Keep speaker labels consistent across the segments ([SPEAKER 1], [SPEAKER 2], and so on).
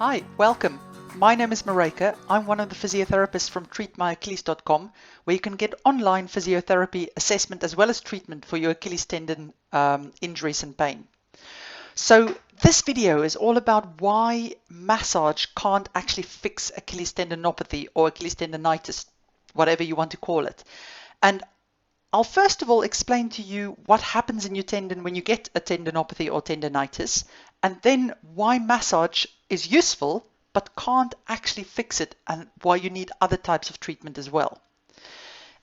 [SPEAKER 1] Hi, welcome. My name is Maryke. I'm one of the physiotherapists from treatmyachilles.com, where you can get online physiotherapy assessment as well as treatment for your Achilles tendon injuries and pain. So this video is all about why massage can't actually fix Achilles tendinopathy or Achilles tendonitis, whatever you want to call it. And I'll first of all explain to you what happens in your tendon when you get a tendinopathy or tendonitis, and then why massage is useful but can't actually fix it, and why you need other types of treatment as well.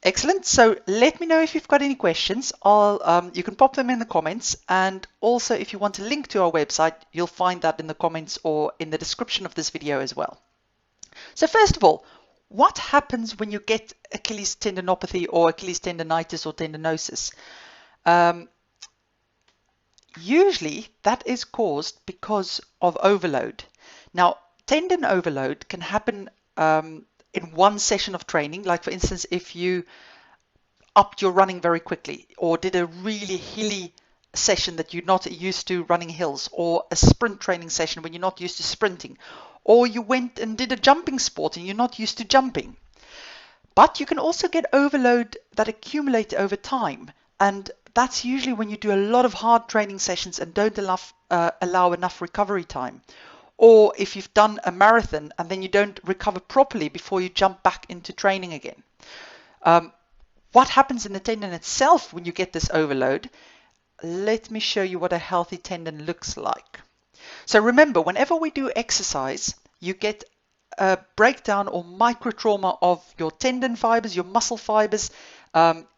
[SPEAKER 1] Excellent. So let me know if you've got any questions. You can pop them in the comments, and also if you want a link to our website, you'll find that in the comments or in the description of this video as well. So first of all, what happens when you get Achilles tendinopathy or Achilles tendonitis or tendinosis? Usually that is caused because of overload. Now, tendon overload can happen in one session of training, like for instance, if you upped your running very quickly or did a really hilly session that you're not used to running hills, or a sprint training session when you're not used to sprinting, or you went and did a jumping sport and you're not used to jumping. But you can also get overload that accumulate over time, and that's usually when you do a lot of hard training sessions and don't allow enough recovery time, or if you've done a marathon and then you don't recover properly before you jump back into training again. What happens in the tendon itself when you get this overload? Let me show you what a healthy tendon looks like. So remember, whenever we do exercise, you get a breakdown or microtrauma of your tendon fibers, your muscle fibers,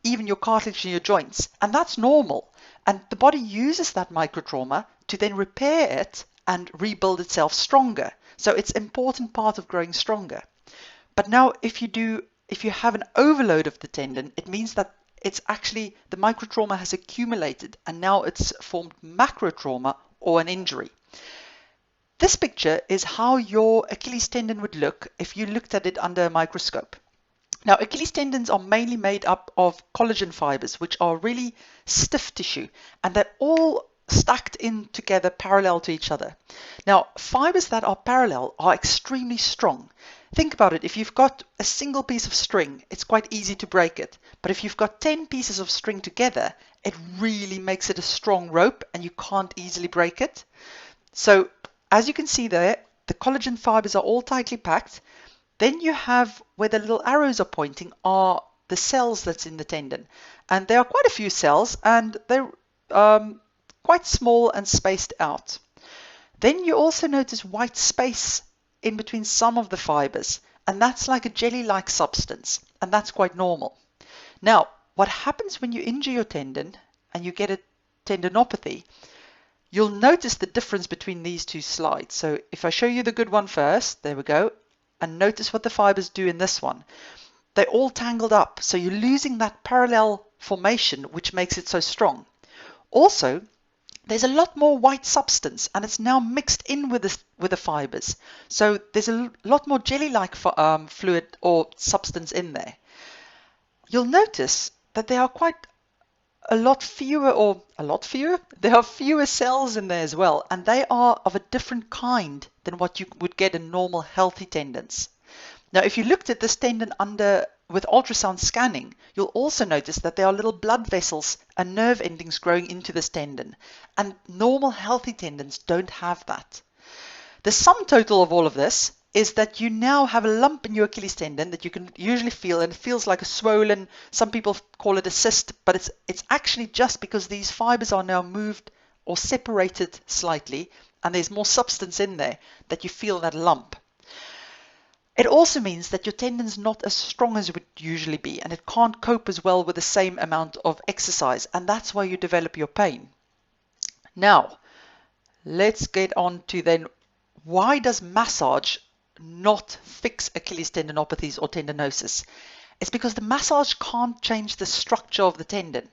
[SPEAKER 1] even your cartilage in your joints. And that's normal. And the body uses that microtrauma to then repair it and rebuild itself stronger. So it's an important part of growing stronger. But now if you have an overload of the tendon, it means that it's actually the microtrauma has accumulated and now it's formed macrotrauma or an injury. This picture is how your Achilles tendon would look if you looked at it under a microscope. Now, Achilles tendons are mainly made up of collagen fibers, which are really stiff tissue, and they're all stacked in together parallel to each other. Now, fibers that are parallel are extremely strong. Think about it. If you've got a single piece of string, it's quite easy to break it. But if you've got 10 pieces of string together, it really makes it a strong rope and you can't easily break it. So as you can see there, the collagen fibers are all tightly packed. Then you have where the little arrows are pointing are the cells that's in the tendon. And there are quite a few cells, and they're quite small and spaced out. Then you also notice white space in between some of the fibers, and that's like a jelly-like substance, and that's quite normal. Now, what happens when you injure your tendon and you get a tendinopathy? You'll notice the difference between these two slides. So if I show you the good one first, there we go, and notice what the fibers do in this one. They're all tangled up, so you're losing that parallel formation, which makes it so strong. Also, there's a lot more white substance, and it's now mixed in with the fibers. So there's a lot more jelly-like fluid or substance in there. You'll notice that there are quite a lot fewer, there are fewer cells in there as well, and they are of a different kind than what you would get in normal healthy tendons. Now, if you looked at this tendon with ultrasound scanning, you'll also notice that there are little blood vessels and nerve endings growing into this tendon, and normal healthy tendons don't have that. The sum total of all of this is that you now have a lump in your Achilles tendon that you can usually feel, and it feels like a swollen, some people call it a cyst, but it's actually just because these fibers are now moved or separated slightly, and there's more substance in there that you feel that lump. It also means that your tendon's not as strong as it would usually be, and it can't cope as well with the same amount of exercise, and that's why you develop your pain. Now, let's get on to then, why does massage not fix Achilles tendinopathies or tendinosis? It's because the massage can't change the structure of the tendon.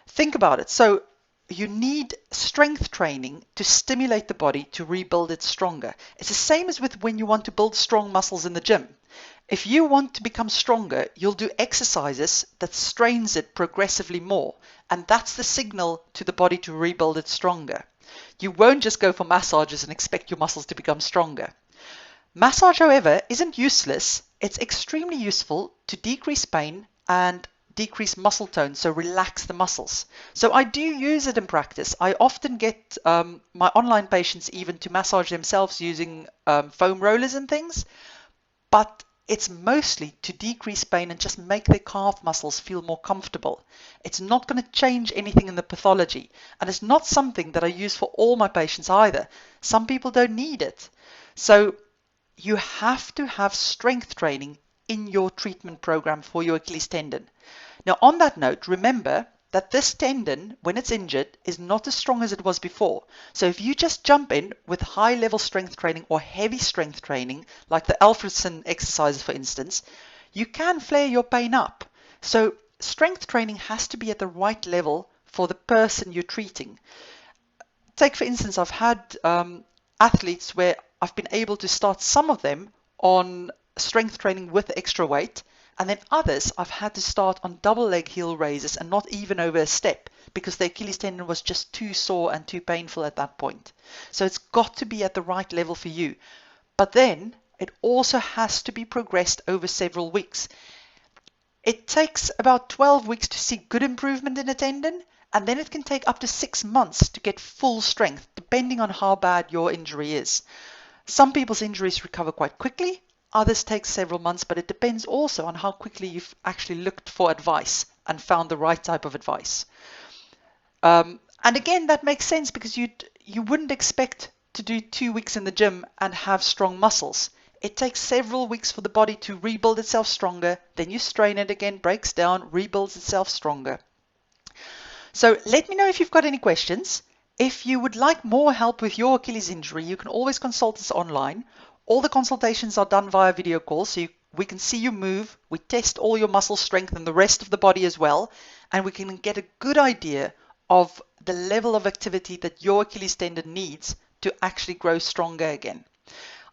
[SPEAKER 1] Think about it. So you need strength training to stimulate the body to rebuild it stronger. It's the same as with when you want to build strong muscles in the gym. If you want to become stronger, you'll do exercises that strains it progressively more, and that's the signal to the body to rebuild it stronger. You won't just go for massages and expect your muscles to become stronger. Massage, however, isn't useless. It's extremely useful to decrease pain and decrease muscle tone, so relax the muscles. So I do use it in practice. I often get my online patients even to massage themselves using foam rollers and things, but it's mostly to decrease pain and just make their calf muscles feel more comfortable. It's not going to change anything in the pathology, and it's not something that I use for all my patients either. Some people don't need it. So you have to have strength training in your treatment program for your Achilles tendon. Now, on that note, remember that this tendon, when it's injured, is not as strong as it was before. So if you just jump in with high-level strength training or heavy strength training, like the Alfredson exercises, for instance, you can flare your pain up. So strength training has to be at the right level for the person you're treating. Take, for instance, I've had athletes where I've been able to start some of them on strength training with extra weight, and then others I've had to start on double leg heel raises and not even over a step because the Achilles tendon was just too sore and too painful at that point. So it's got to be at the right level for you. But then it also has to be progressed over several weeks. It takes about 12 weeks to see good improvement in a tendon, and then it can take up to 6 months to get full strength, depending on how bad your injury is. Some people's injuries recover quite quickly, others take several months, but it depends also on how quickly you've actually looked for advice and found the right type of advice. And again, that makes sense because you wouldn't expect to do 2 weeks in the gym and have strong muscles. It takes several weeks for the body to rebuild itself stronger, then you strain it again, breaks down, rebuilds itself stronger. So let me know if you've got any questions. If you would like more help with your Achilles injury, you can always consult us online. All the consultations are done via video call, so we can see you move, we test all your muscle strength and the rest of the body as well, and we can get a good idea of the level of activity that your Achilles tendon needs to actually grow stronger again.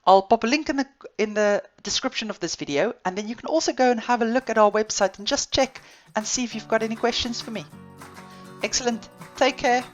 [SPEAKER 1] I'll pop a link in the description of this video, and then you can also go and have a look at our website and just check and see if you've got any questions for me. Excellent. Take care.